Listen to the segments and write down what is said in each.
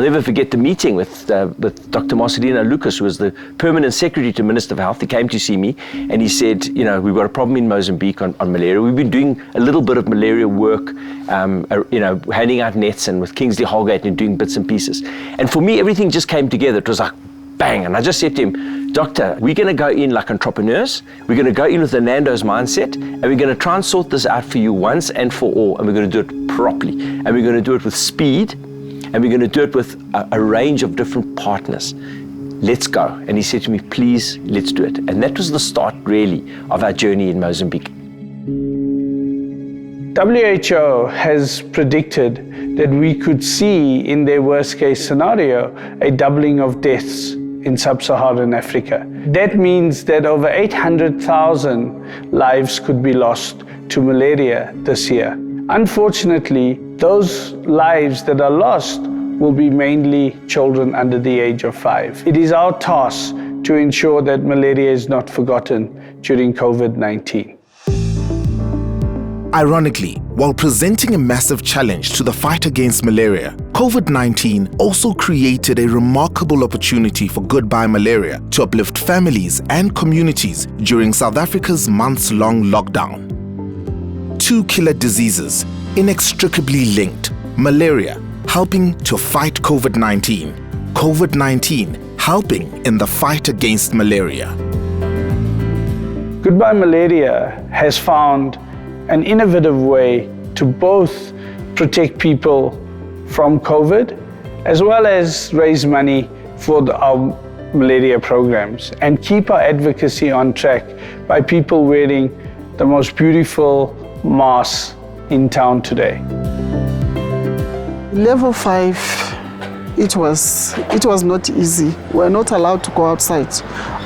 I'll never forget the meeting with Dr. Marcelino Lucas, who was the permanent secretary to Minister of Health. He came to see me and he said, we've got a problem in Mozambique on malaria. We've been doing a little bit of malaria work, handing out nets and with Kingsley Holgate and doing bits and pieces. And for me, everything just came together. It was like, bang. And I just said to him, Doctor, we're going to go in like entrepreneurs. We're going to go in with the Nando's mindset, and we're going to try and sort this out for you once and for all. And we're going to do it properly. And we're going to do it with speed. And we're going to do it with a range of different partners. Let's go. And he said to me, please, let's do it. And that was the start, really, of our journey in Mozambique. WHO has predicted that we could see, in their worst case scenario, a doubling of deaths in sub-Saharan Africa. That means that over 800,000 lives could be lost to malaria this year. Unfortunately, those lives that are lost will be mainly children under the age of 5. It is our task to ensure that malaria is not forgotten during COVID-19. Ironically, while presenting a massive challenge to the fight against malaria, COVID-19 also created a remarkable opportunity for Goodbye Malaria to uplift families and communities during South Africa's months-long lockdown. Two killer diseases, inextricably linked: malaria, helping to fight COVID-19, COVID-19 helping in the fight against malaria. Goodbye Malaria has found an innovative way to both protect people from COVID as well as raise money for our malaria programs and keep our advocacy on track by people wearing the most beautiful masks in town today. Level 5, it was not easy. We're not allowed to go outside,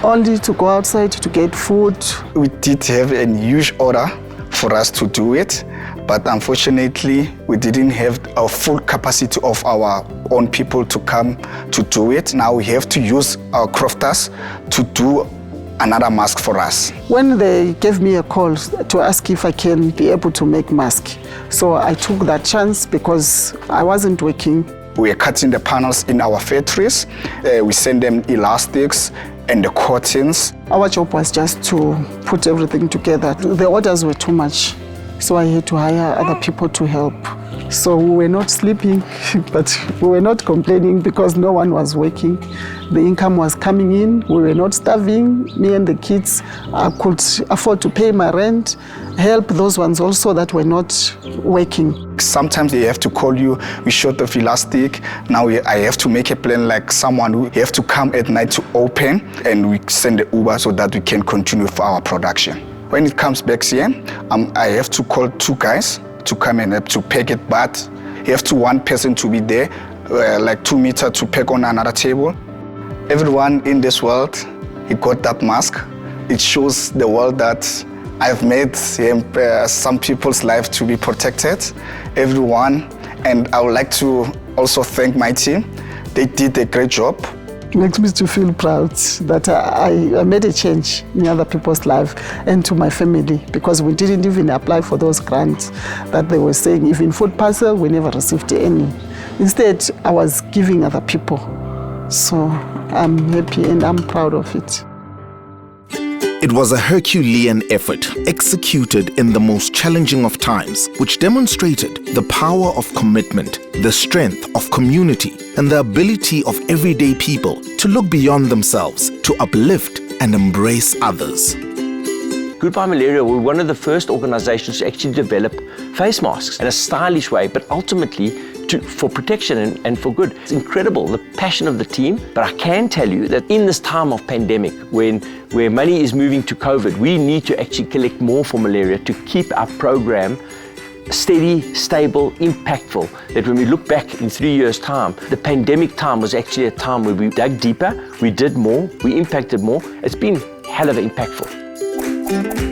only to go outside to get food. We did have a huge order for us to do it, but unfortunately we didn't have a full capacity of our own people to come to do it. Now we have to use our crofters to do another mask for us. When they gave me a call to ask if I can be able to make masks, so I took that chance because I wasn't working. We are cutting the panels in our factories. We send them elastics and the cottons. Our job was just to put everything together. The orders were too much, so I had to hire other people to help. So we were not sleeping, but we were not complaining because no one was working. The income was coming in, we were not starving. Me and the kids, I could afford to pay my rent, help those ones also that were not working. Sometimes they have to call you, we short of elastic. Now I have to make a plan like someone who have to come at night to open, and we send the Uber so that we can continue for our production. When it comes back here, I have to call 2 guys to come and help to pack it, but you have to one person to be there, like 2 meters to pack on another table. Everyone in this world, he got that mask. It shows the world that I've made some people's life to be protected, everyone. And I would like to also thank my team. They did a great job. It makes me to feel proud that I made a change in other people's life and to my family, because we didn't even apply for those grants that they were saying. Even food parcel, we never received any. Instead, I was giving other people. So I'm happy and I'm proud of it. It was a Herculean effort executed in the most challenging of times, which demonstrated the power of commitment, the strength of community, and the ability of everyday people to look beyond themselves, to uplift and embrace others. Goodbye Malaria were one of the first organizations to actually develop face masks in a stylish way, but ultimately for protection and for good. It's incredible, the passion of the team. But I can tell you that in this time of pandemic, where money is moving to COVID, we need to actually collect more for malaria to keep our program steady, stable, impactful. That when we look back in 3 years' time, the pandemic time was actually a time where we dug deeper, we did more, we impacted more. It's been hell of impactful.